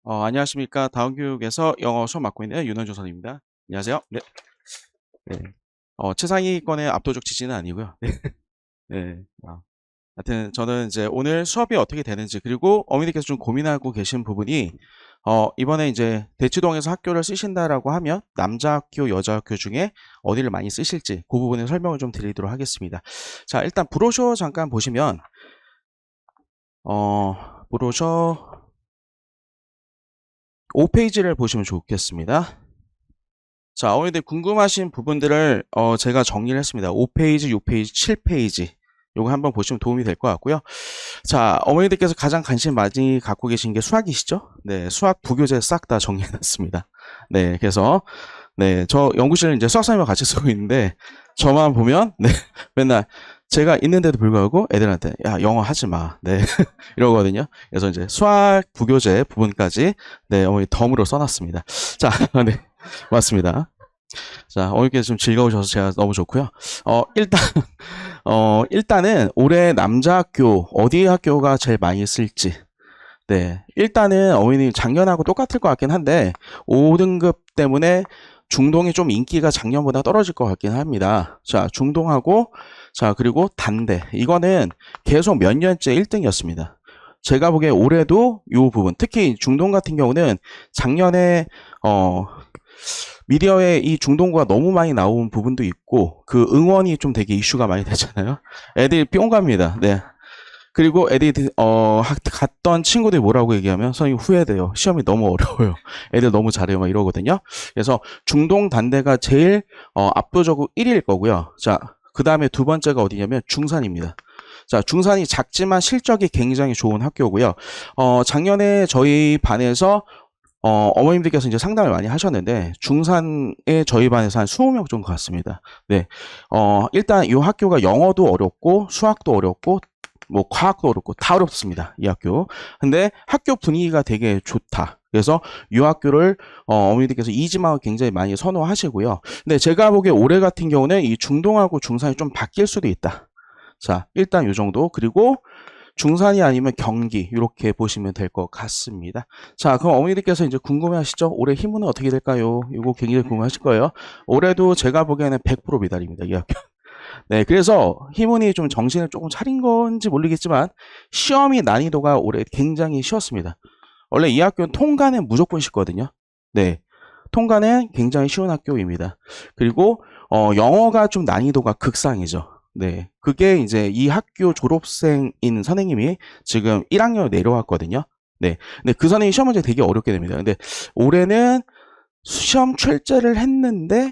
안녕하십니까. 다운교육에서 영어 수업 맡고 있는 윤원조 선생님입니다. 안녕하세요. 네. 네. 최상위권의 압도적 지지는 아니고요. 네. 하여튼 저는 이제 오늘 수업이 어떻게 되는지 그리고 어머니께서 좀 고민하고 계신 부분이 이번에 이제 대치동에서 학교를 쓰신다라고 하면 남자 학교, 여자 학교 중에 어디를 많이 쓰실지 그 부분을 설명을 좀 드리도록 하겠습니다. 자, 일단 브로셔 잠깐 보시면 브로셔 5페이지를 보시면 좋겠습니다. 자, 어머니들 궁금하신 부분들을 제가 정리를 했습니다. 5페이지, 6페이지, 7페이지 요거 한번 보시면 도움이 될 것 같고요. 자, 어머니들께서 가장 관심 많이 갖고 계신 게 수학이시죠? 네, 수학 부교재 싹 다 정리해놨습니다. 네, 그래서 네, 저 연구실을 이제 수학 선생님과 같이 쓰고 있는데 저만 보면 네, 맨날 제가 있는데도 불구하고 애들한테 야 영어 하지 마, 네 이러거든요. 그래서 이제 수학 부교재 부분까지 네 어머니 덤으로 써놨습니다. 자, 네 맞습니다. 자, 어머니께서 좀 즐거우셔서 제가 너무 좋고요. 일단은 올해 남자 학교 어디 학교가 제일 많이 쓸지. 네, 일단은 어머니 작년하고 똑같을 것 같긴 한데 5등급 때문에 중동이 좀 인기가 작년보다 떨어질 것 같긴 합니다. 자, 중동하고 자 그리고 단대 이거는 계속 몇 년째 1등이었습니다. 제가 보기에 올해도 이 부분 특히 중동 같은 경우는 작년에 미디어에 이 중동구가 너무 많이 나온 부분도 있고 그 응원이 좀 되게 이슈가 많이 되잖아요. 애들이 뿅 갑니다. 네. 그리고 애들이 갔던 친구들이 뭐라고 얘기하면 선생님 후회돼요. 시험이 너무 어려워요. 애들 너무 잘해요. 막 이러거든요. 그래서 중동 단대가 제일 압도적으로 1위일 거고요. 자, 그 다음에 두 번째가 어디냐면 중산입니다. 자, 중산이 작지만 실적이 굉장히 좋은 학교고요. 작년에 저희 반에서 어머님들께서 이제 상담을 많이 하셨는데 중산에 저희 반에서 한 20명 정도 갔습니다. 네, 일단 이 학교가 영어도 어렵고 수학도 어렵고 뭐 과학도 어렵고 다 어렵습니다. 이 학교. 근데 학교 분위기가 되게 좋다. 그래서 이 학교를 어머니들께서 이지망을 굉장히 많이 선호하시고요. 근데 제가 보기에 올해 같은 경우는 이 중동하고 중산이 좀 바뀔 수도 있다. 자, 일단 이 정도. 그리고 중산이 아니면 경기 이렇게 보시면 될 것 같습니다. 자, 그럼 어머니들께서 이제 궁금해하시죠? 올해 희문은 어떻게 될까요? 이거 굉장히 궁금하실 거예요. 올해도 제가 보기에는 100% 미달입니다. 이 학교. 네, 그래서 희문이 좀 정신을 조금 차린 건지 모르겠지만 시험이 난이도가 올해 굉장히 쉬웠습니다. 원래 이 학교는 통과는 무조건 쉽거든요. 네, 통과는 굉장히 쉬운 학교입니다. 그리고 영어가 좀 난이도가 극상이죠. 네, 그게 이제 이 학교 졸업생인 선생님이 지금 1학년으로 내려왔거든요. 네, 근데 그 선생님이 시험 문제 되게 어렵게 됩니다. 근데 올해는 시험 출제를 했는데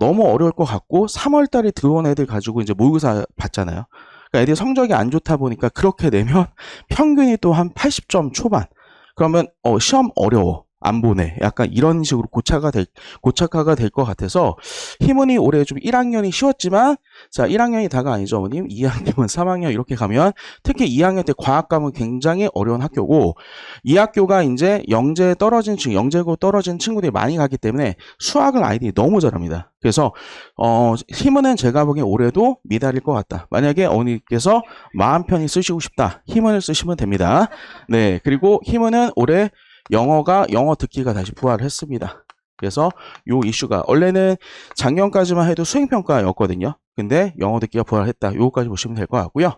너무 어려울 것 같고 3월 달에 들어온 애들 가지고 이제 모의고사 봤잖아요. 그러니까 애들 성적이 안 좋다 보니까 그렇게 내면 평균이 또 한 80점 초반. 그러면 시험 어려워. 안 보내. 약간 이런 식으로 고착화가 될 것 같아서 희문이 올해 좀 1학년이 쉬웠지만 자 1학년이 다가 아니죠 어머님 2학년 3학년 이렇게 가면 특히 2학년 때 과학과목은 굉장히 어려운 학교고 이 학교가 이제 영재고 떨어진 친구들이 많이 가기 때문에 수학을 아이들이 너무 잘합니다. 그래서 희문은 제가 보기엔 올해도 미달일 것 같다. 만약에 어머니께서 마음 편히 쓰시고 싶다 희문을 쓰시면 됩니다. 네, 그리고 희문은 올해 영어 듣기가 다시 부활을 했습니다. 그래서 요 이슈가 원래는 작년까지만 해도 수행평가였거든요. 근데 영어 듣기가 부활했다. 요거까지 보시면 될 것 같고요.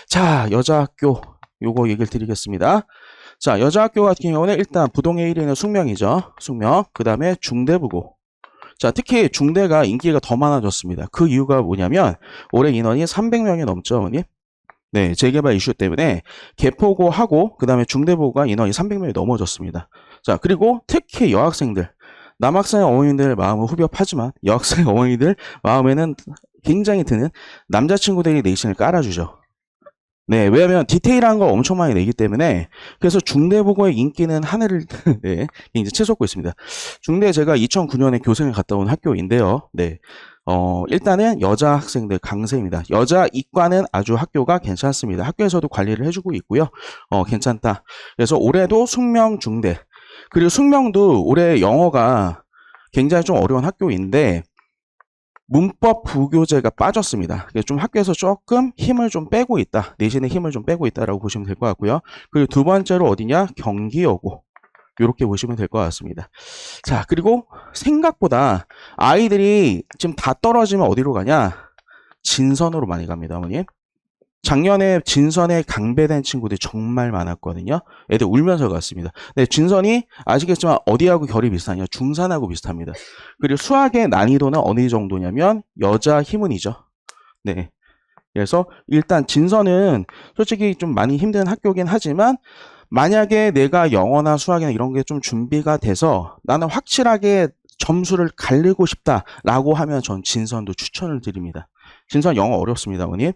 자, 여자학교 요거 얘기를 드리겠습니다. 자, 여자학교 같은 경우는 일단 부동의 1위는 숙명이죠. 숙명. 그 다음에 중대부고. 자, 특히 중대가 인기가 더 많아졌습니다. 그 이유가 뭐냐면 올해 인원이 300명이 넘죠, 어머님. 네, 재개발 이슈 때문에 개포고하고 그 다음에 중대보고가 인원이 300명이 넘어졌습니다. 자, 그리고 특히 여학생들, 남학생 어머니들 마음은 후벼파지만 여학생 어머니들 마음에는 굉장히 드는 남자친구들이 내신을 깔아주죠. 네, 왜냐하면 디테일한 걸 엄청 많이 내기 때문에 그래서 중대보고의 인기는 하늘을 네, 이제 치솟고 있습니다. 중대 제가 2009년에 교생을 갔다 온 학교인데요. 네, 일단은 여자 학생들 강세입니다. 여자 이과는 아주 학교가 괜찮습니다. 학교에서도 관리를 해주고 있고요. 괜찮다. 그래서 올해도 숙명 중대 그리고 숙명도 올해 영어가 굉장히 좀 어려운 학교인데 문법 부교재가 빠졌습니다. 좀 학교에서 조금 힘을 좀 빼고 있다. 내신의 힘을 좀 빼고 있다라고 보시면 될 것 같고요. 그리고 두 번째로 어디냐? 경기여고. 이렇게 보시면 될 것 같습니다. 자, 그리고 생각보다 아이들이 지금 다 떨어지면 어디로 가냐? 진선으로 많이 갑니다, 어머님. 작년에 진선에 강배된 친구들이 정말 많았거든요. 애들 울면서 갔습니다. 네, 진선이 아시겠지만 어디하고 결이 비슷하냐? 중산하고 비슷합니다. 그리고 수학의 난이도는 어느 정도냐면 여자 희문이죠. 네. 그래서 일단 진선은 솔직히 좀 많이 힘든 학교긴 하지만 만약에 내가 영어나 수학이나 이런 게 좀 준비가 돼서 나는 확실하게 점수를 가르고 싶다라고 하면 전 진선도 추천을 드립니다. 진선 영어 어렵습니다, 어머님.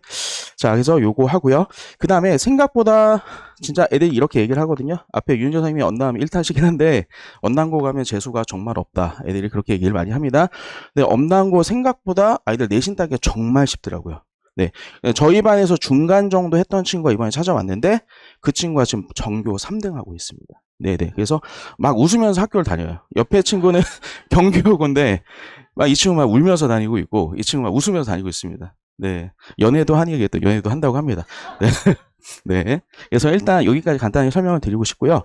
자, 그래서 요거 하고요. 그 다음에 생각보다 진짜 애들이 이렇게 얘기를 하거든요. 앞에 윤 선생님이 언남 1타시긴 한데 언남고 가면 재수가 정말 없다. 애들이 그렇게 얘기를 많이 합니다. 근데 언남고 생각보다 아이들 내신 따기가 정말 쉽더라고요. 네, 저희 반에서 중간 정도 했던 친구가 이번에 찾아왔는데 그 친구가 지금 전교 3등 하고 있습니다. 네네. 그래서 막 웃으면서 학교를 다녀요. 옆에 친구는 경교고인데 막 이 친구 막 울면서 다니고 있고 이 친구 막 웃으면서 다니고 있습니다. 네, 연애도 하니겠다. 연애도 한다고 합니다. 네. 네. 그래서 일단 여기까지 간단히 설명을 드리고 싶고요.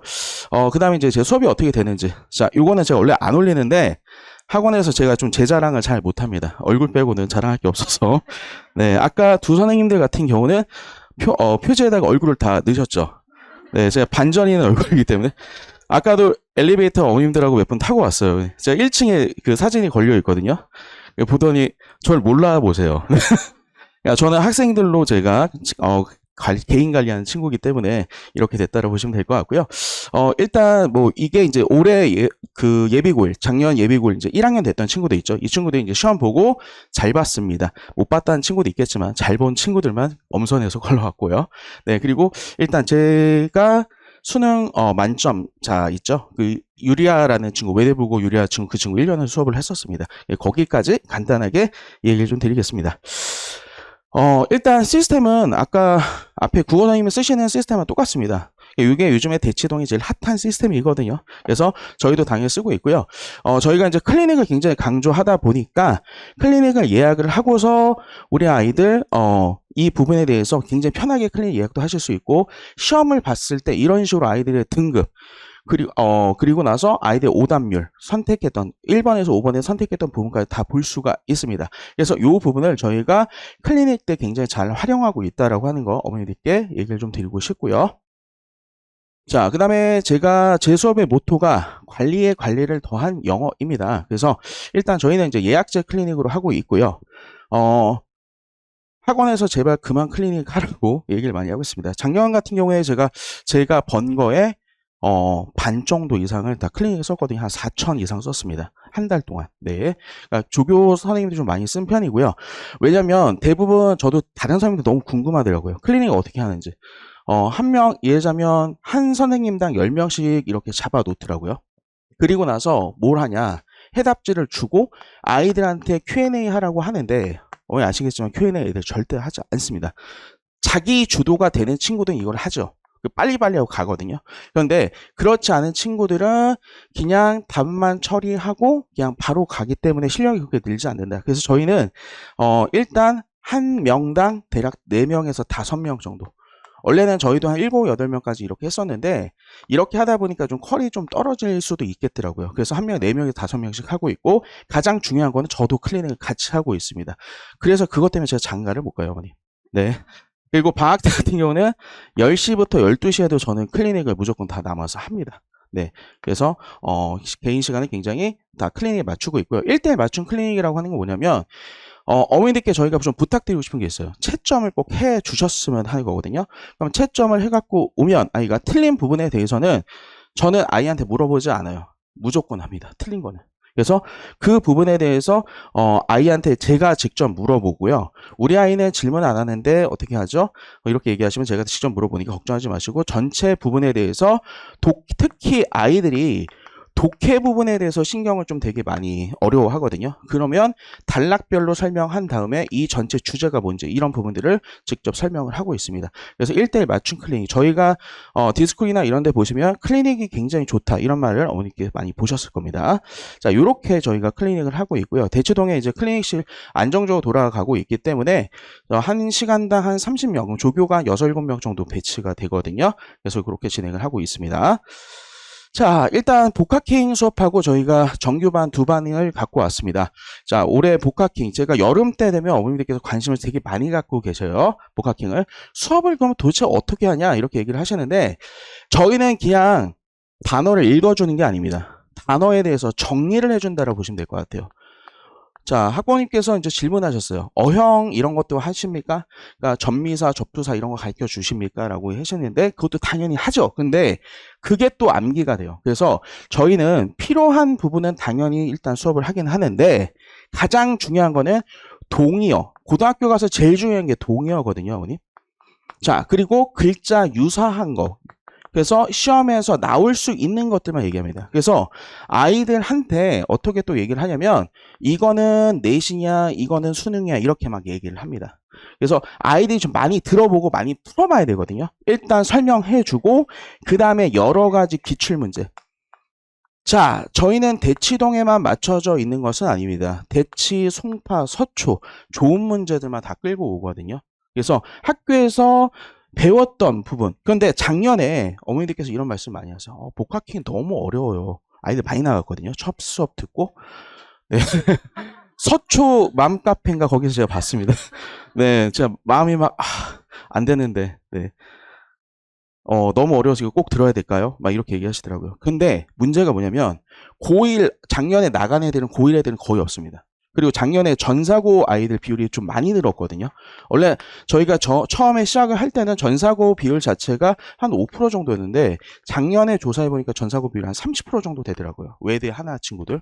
그 다음에 이제 제 수업이 어떻게 되는지. 자, 요거는 제가 원래 안 올리는데 학원에서 제가 좀 제 자랑을 잘 못합니다. 얼굴 빼고는 자랑할 게 없어서. 네, 아까 두 선생님들 같은 경우는 표지에다가 얼굴을 다 넣으셨죠. 네, 제가 반전이 있는 얼굴이기 때문에. 아까도 엘리베이터 어머님들하고 몇 분 타고 왔어요. 제가 1층에 그 사진이 걸려 있거든요. 보더니 저를 몰라보세요. 저는 학생들로 제가 개인 관리하는 친구이기 때문에 이렇게 됐다고 보시면 될 것 같고요. 일단 뭐 이게 이제 올해 그 예비고일, 작년 예비고일 이제 1학년 됐던 친구들 있죠. 이 친구들이 이제 시험 보고 잘 봤습니다. 못 봤다는 친구도 있겠지만 잘 본 친구들만 엄선해서 걸러왔고요. 네, 그리고 일단 제가 수능 만점 자 있죠. 그 유리아라는 친구, 외대부고 유리아 친구, 그 친구 1년을 수업을 했었습니다. 예, 거기까지 간단하게 얘기를 좀 드리겠습니다. 일단 시스템은 아까 앞에 국어 선생님이 쓰시는 시스템은 똑같습니다. 이게 요즘에 대치동이 제일 핫한 시스템이거든요. 그래서 저희도 당연히 쓰고 있고요. 저희가 이제 클리닉을 굉장히 강조하다 보니까 클리닉을 예약을 하고서 우리 아이들 이 부분에 대해서 굉장히 편하게 클리닉 예약도 하실 수 있고 시험을 봤을 때 이런 식으로 아이들의 등급 그리고 나서 아이들 오답률 선택했던 1번에서 5번에 선택했던 부분까지 다 볼 수가 있습니다. 그래서 이 부분을 저희가 클리닉 때 굉장히 잘 활용하고 있다라고 하는 거 어머니들께 얘기를 좀 드리고 싶고요. 자, 그 다음에 제 수업의 모토가 관리에 관리를 더한 영어입니다. 그래서 일단 저희는 이제 예약제 클리닉으로 하고 있고요. 학원에서 제발 그만 클리닉 하라고 얘기를 많이 하고 있습니다. 작년 같은 경우에 제가 번 거에 반 정도 이상을 다 클리닉에 썼거든요. 한 4천 이상 썼습니다. 한 달 동안. 네. 그러니까 조교 선생님들이 좀 많이 쓴 편이고요. 왜냐면 대부분 저도 다른 선생님들 너무 궁금하더라고요. 클리닉 어떻게 하는지. 예자면 한 선생님당 10명씩 이렇게 잡아 놓더라고요. 그리고 나서 뭘 하냐. 해답지를 주고 아이들한테 Q&A 하라고 하는데, 아시겠지만 Q&A 애들 절대 하지 않습니다. 자기 주도가 되는 친구들은 이걸 하죠. 빨리빨리 하고 가거든요. 그런데 그렇지 않은 친구들은 그냥 답만 처리하고 그냥 바로 가기 때문에 실력이 그렇게 늘지 않는다. 그래서 저희는 일단 한 명당 대략 4명에서 5명 정도. 원래는 저희도 한 7, 8명까지 이렇게 했었는데 이렇게 하다 보니까 좀 퀄이 좀 떨어질 수도 있겠더라고요. 그래서 한 명 4명에서 5명씩 하고 있고 가장 중요한 거는 저도 클리닉을 같이 하고 있습니다. 그래서 그것 때문에 제가 장가를 못 가요, 어머니. 네. 그리고 방학 때 같은 경우는 10시부터 12시에도 저는 클리닉을 무조건 다 남아서 합니다. 네. 그래서 개인 시간을 굉장히 다 클리닉에 맞추고 있고요. 1대1 맞춤 클리닉이라고 하는 건 뭐냐면 어머니들께 저희가 좀 부탁드리고 싶은 게 있어요. 채점을 꼭 해 주셨으면 하는 거거든요. 그럼 채점을 해갖고 오면 아이가 틀린 부분에 대해서는 저는 아이한테 물어보지 않아요. 무조건 합니다. 틀린 거는. 그래서 그 부분에 대해서 아이한테 제가 직접 물어보고요. 우리 아이는 질문 안 하는데 어떻게 하죠? 이렇게 얘기하시면 제가 직접 물어보니까 걱정하지 마시고 전체 부분에 대해서 특히 아이들이 독해 부분에 대해서 신경을 좀 되게 많이 어려워하거든요. 그러면 단락별로 설명한 다음에 이 전체 주제가 뭔지 이런 부분들을 직접 설명을 하고 있습니다. 그래서 1대1 맞춤 클리닉, 저희가 디스코이나 이런 데 보시면 클리닉이 굉장히 좋다 이런 말을 어머니께 많이 보셨을 겁니다. 자, 이렇게 저희가 클리닉을 하고 있고요. 대치동에 이제 클리닉실 안정적으로 돌아가고 있기 때문에 한 시간당 한 30명, 조교가 6, 7명 정도 배치가 되거든요. 그래서 그렇게 진행을 하고 있습니다. 자, 일단 복학킹 수업하고 저희가 정규반 두 반을 갖고 왔습니다. 자, 올해 복학킹 제가 여름 때 되면 어머님들께서 관심을 되게 많이 갖고 계셔요. 복학킹을 수업을 그러면 도대체 어떻게 하냐 이렇게 얘기를 하시는데 저희는 그냥 단어를 읽어주는 게 아닙니다. 단어에 대해서 정리를 해준다라고 보시면 될 것 같아요. 자, 학부모님께서 이제 질문하셨어요. 어형 이런 것도 하십니까? 그러니까 전미사, 접두사 이런 거 가르쳐 주십니까? 라고 하셨는데 그것도 당연히 하죠. 근데 그게 또 암기가 돼요. 그래서 저희는 필요한 부분은 당연히 일단 수업을 하긴 하는데 가장 중요한 거는 동의어. 고등학교 가서 제일 중요한 게 동의어거든요, 어머니. 자, 그리고 글자 유사한 거. 그래서 시험에서 나올 수 있는 것들만 얘기합니다. 그래서 아이들한테 어떻게 또 얘기를 하냐면 이거는 내신이야, 이거는 수능이야 이렇게 막 얘기를 합니다. 그래서 아이들이 좀 많이 들어보고 많이 풀어봐야 되거든요. 일단 설명해주고 그 다음에 여러 가지 기출문제. 자, 저희는 대치동에만 맞춰져 있는 것은 아닙니다. 대치, 송파, 서초 좋은 문제들만 다 끌고 오거든요. 그래서 학교에서 배웠던 부분. 그런데 작년에 어머니들께서 이런 말씀 많이 하세요. 복학킹 너무 어려워요. 아이들 많이 나갔거든요. 첫 수업 듣고. 네. 서초 맘카페인가 거기서 제가 봤습니다. 네, 제가 마음이 막 안 되는데. 네. 너무 어려워서 이거 꼭 들어야 될까요? 막 이렇게 얘기하시더라고요. 근데 문제가 뭐냐면 고1 작년에 나간 애들은 고1 애들은 거의 없습니다. 그리고 작년에 전사고 아이들 비율이 좀 많이 늘었거든요. 원래 저희가 처음에 시작을 할 때는 전사고 비율 자체가 한 5% 정도였는데 작년에 조사해보니까 전사고 비율이 한 30% 정도 되더라고요. 외대 하나 친구들.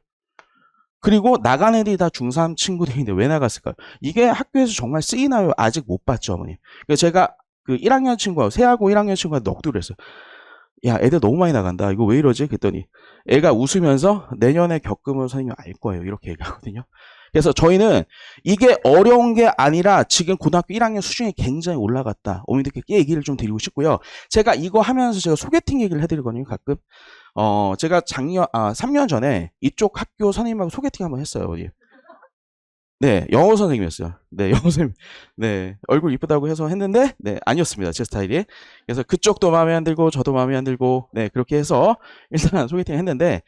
그리고 나간 애들이 다 중3 친구들인데 왜 나갔을까요? 이게 학교에서 정말 쓰이나요? 아직 못 봤죠, 어머니. 그래서 제가 그 1학년 친구하고 새하고 1학년 친구가 넋두를 했어요. 야, 애들 너무 많이 나간다. 이거 왜 이러지? 그랬더니 애가 웃으면서 내년에 겪으면 선생님 알 거예요. 이렇게 얘기하거든요. 그래서 저희는 이게 어려운 게 아니라 지금 고등학교 1학년 수준이 굉장히 올라갔다. 어머니들께 얘기를 좀 드리고 싶고요. 제가 이거 하면서 제가 소개팅 얘기를 해드리거든요. 가끔. 제가 3년 전에 이쪽 학교 선생님하고 소개팅 한번 했어요. 어디. 네, 영어 선생님이었어요. 네, 영어 선생님. 네, 얼굴 이쁘다고 해서 했는데, 네, 아니었습니다. 제 스타일이. 그래서 그쪽도 마음에 안 들고, 저도 마음에 안 들고, 네, 그렇게 해서 일단 소개팅 했는데,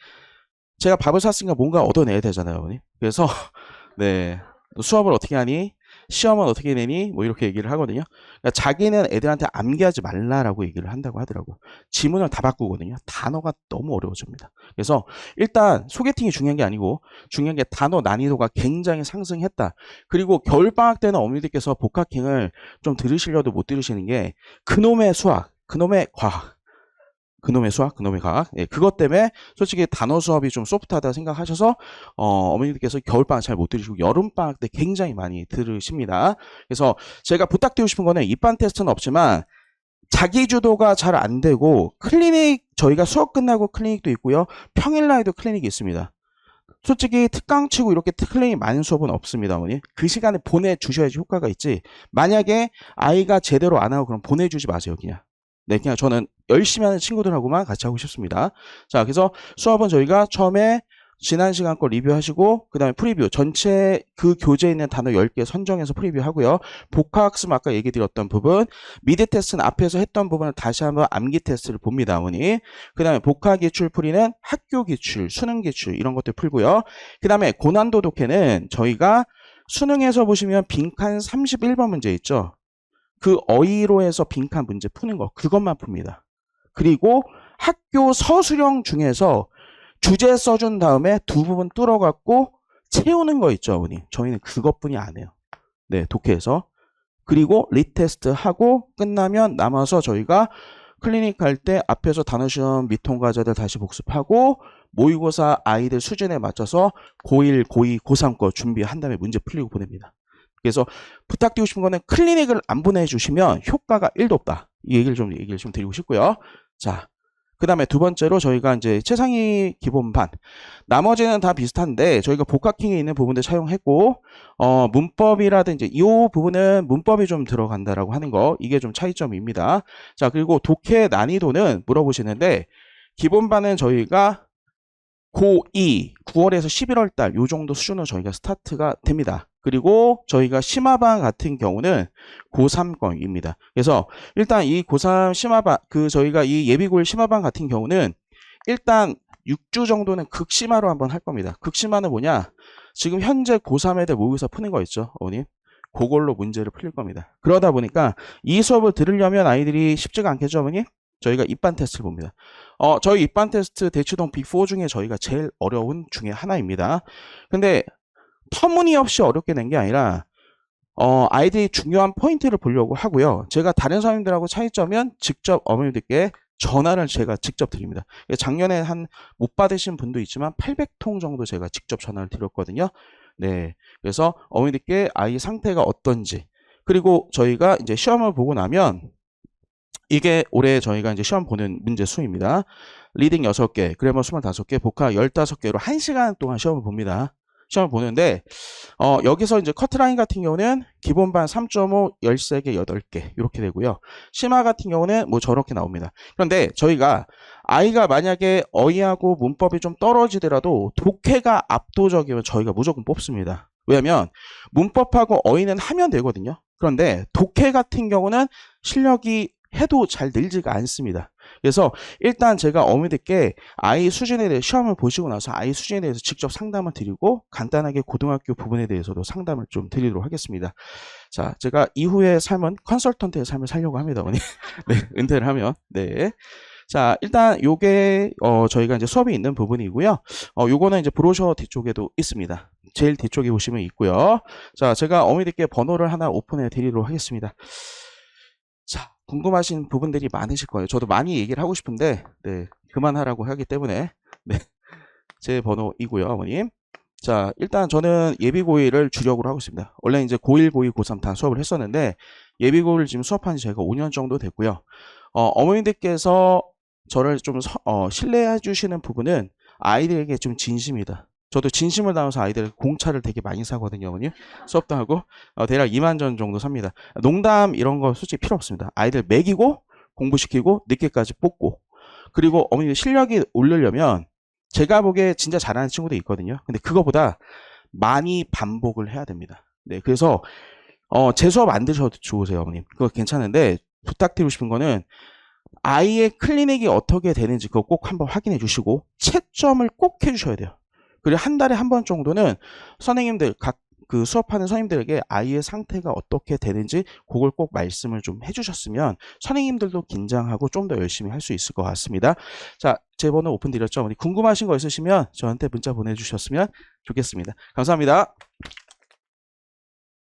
제가 밥을 샀으니까 뭔가 얻어내야 되잖아요, 어머니. 그래서, 네, 너 수업을 어떻게 하니? 시험은 어떻게 내니? 뭐 이렇게 얘기를 하거든요. 그러니까 자기는 애들한테 암기하지 말라라고 얘기를 한다고 하더라고요. 지문을 다 바꾸거든요. 단어가 너무 어려워집니다. 그래서 일단 소개팅이 중요한 게 아니고 중요한 게 단어 난이도가 굉장히 상승했다. 그리고 겨울방학 때는 어머니들께서 복학킹을 좀 들으시려도 못 들으시는 게 그놈의 수학, 그놈의 과학, 그놈의 수학, 그놈의 과학. 예, 그것 때문에 솔직히 단어 수업이 좀 소프트하다 생각하셔서 어머니들께서 겨울방학 잘 못 들으시고 여름방학 때 굉장히 많이 들으십니다. 그래서 제가 부탁드리고 싶은 거는 입반 테스트는 없지만 자기주도가 잘 안 되고 클리닉 저희가 수업 끝나고 클리닉도 있고요. 평일날에도 클리닉이 있습니다. 솔직히 특강 치고 이렇게 클리닉 많은 수업은 없습니다, 어머니. 그 시간에 보내주셔야지 효과가 있지. 만약에 아이가 제대로 안 하고 그럼 보내주지 마세요, 그냥. 네, 그냥 저는 열심히 하는 친구들하고만 같이 하고 싶습니다. 자, 그래서 수업은 저희가 처음에 지난 시간 거 리뷰하시고 그 다음에 프리뷰 전체 그 교재에 있는 단어 10개 선정해서 프리뷰 하고요. 복화학습 아까 얘기 드렸던 부분 미드 테스트는 앞에서 했던 부분을 다시 한번 암기 테스트를 봅니다, 어머니. 그 다음에 복화 기출 풀이는 학교 기출, 수능 기출 이런 것들 풀고요. 그 다음에 고난도 독해는 저희가 수능에서 보시면 빈칸 31번 문제 있죠. 그 어휘로 해서 빈칸 문제 푸는 거 그것만 풉니다. 그리고 학교 서술형 중에서 주제 써준 다음에 두 부분 뚫어갖고 채우는 거 있죠, 어머니. 저희는 그것뿐이 안 해요. 네, 독해에서. 그리고 리테스트 하고 끝나면 남아서 저희가 클리닉 할 때 앞에서 단어시험 미통과제들 다시 복습하고 모의고사 아이들 수준에 맞춰서 고1, 고2, 고3 거 준비한 다음에 문제 풀리고 보냅니다. 그래서 부탁드리고 싶은 거는 클리닉을 안 보내주시면 효과가 1도 없다. 이 얘기를 좀 드리고 싶고요. 자, 그 다음에 두 번째로 저희가 이제 최상위 기본반. 나머지는 다 비슷한데 저희가 복학킹에 있는 부분들 사용했고, 문법이라든지 이 부분은 문법이 좀 들어간다라고 하는 거. 이게 좀 차이점입니다. 자, 그리고 독해 난이도는 물어보시는데, 기본반은 저희가 고2, 9월에서 11월 달 요 정도 수준으로 저희가 스타트가 됩니다. 그리고 저희가 심화반 같은 경우는 고3권입니다. 그래서 일단 이 고3 심화반, 저희가 이 예비고1 심화반 같은 경우는 일단 6주 정도는 극심화로 한번 할 겁니다. 극심화는 뭐냐? 지금 현재 고3 애들 모의고사 푸는 거 있죠, 어머님? 그걸로 문제를 풀릴 겁니다. 그러다 보니까 이 수업을 들으려면 아이들이 쉽지가 않겠죠, 어머님? 저희가 입반 테스트를 봅니다. 저희 입반 테스트 대치동 빅4 중에 저희가 제일 어려운 중에 하나입니다. 근데 터무니없이 어렵게 낸 게 아니라 아이들이 중요한 포인트를 보려고 하고요. 제가 다른 선생님들하고 차이점은 직접 어머님들께 전화를 제가 직접 드립니다. 작년에 한 못 받으신 분도 있지만 800통 정도 제가 직접 전화를 드렸거든요. 네. 그래서 어머니들께 아이 상태가 어떤지, 그리고 저희가 이제 시험을 보고 나면 이게 올해 저희가 이제 시험 보는 문제 수입니다. 리딩 6개, 그래머 25개, 복화 15개로 1시간 동안 시험을 봅니다. 시험을 보는데 여기서 이제 커트라인 같은 경우는 기본반 3.5, 13개, 8개 이렇게 되고요. 심화 같은 경우는 뭐 저렇게 나옵니다. 그런데 저희가 아이가 만약에 어휘하고 문법이 좀 떨어지더라도 독해가 압도적이면 저희가 무조건 뽑습니다. 왜냐하면 문법하고 어휘는 하면 되거든요. 그런데 독해 같은 경우는 실력이 해도 잘 늘지가 않습니다. 그래서 일단 제가 어머니들께 아이 수준에 대해 시험을 보시고 나서 아이 수준에 대해서 직접 상담을 드리고 간단하게 고등학교 부분에 대해서도 상담을 좀 드리도록 하겠습니다. 자, 제가 이후의 삶은 컨설턴트의 삶을 살려고 합니다, 어머니. 네, 은퇴를 하면. 네. 자, 일단 요게 저희가 이제 수업이 있는 부분이고요. 요거는 이제 브로셔 뒤쪽에도 있습니다. 제일 뒤쪽에 보시면 있고요. 자, 제가 어머니들께 번호를 하나 오픈해 드리도록 하겠습니다. 자, 궁금하신 부분들이 많으실 거예요. 저도 많이 얘기를 하고 싶은데, 네, 그만하라고 하기 때문에, 네, 제 번호이고요, 어머님. 자, 일단 저는 예비고1을 주력으로 하고 있습니다. 원래 이제 고1, 고2, 고3 다 수업을 했었는데, 예비고1을 지금 수업한 지 제가 5년 정도 됐고요. 어머님들께서 저를 좀 신뢰해 주시는 부분은 아이들에게 좀 진심이다. 저도 진심을 담아서 아이들 공차를 되게 많이 사거든요, 어머님. 수업도 하고 대략 2만 전 정도 삽니다. 농담 이런 거 솔직히 필요 없습니다. 아이들 먹이고 공부시키고 늦게까지 뽑고, 그리고 어머니 실력이 오르려면 제가 보기에 진짜 잘하는 친구도 있거든요. 근데 그거보다 많이 반복을 해야 됩니다. 네, 그래서 제 수업 안 들으셔도 좋으세요, 어머님. 그거 괜찮은데 부탁드리고 싶은 거는 아이의 클리닉이 어떻게 되는지 그거 꼭 한번 확인해 주시고 채점을 꼭 해주셔야 돼요. 그리고 한 달에 한 번 정도는 선생님들, 각 그 수업하는 선생님들에게 아이의 상태가 어떻게 되는지 그걸 꼭 말씀을 좀 해주셨으면 선생님들도 긴장하고 좀 더 열심히 할 수 있을 것 같습니다. 자, 제 번호 오픈 드렸죠. 어머니 궁금하신 거 있으시면 저한테 문자 보내주셨으면 좋겠습니다. 감사합니다.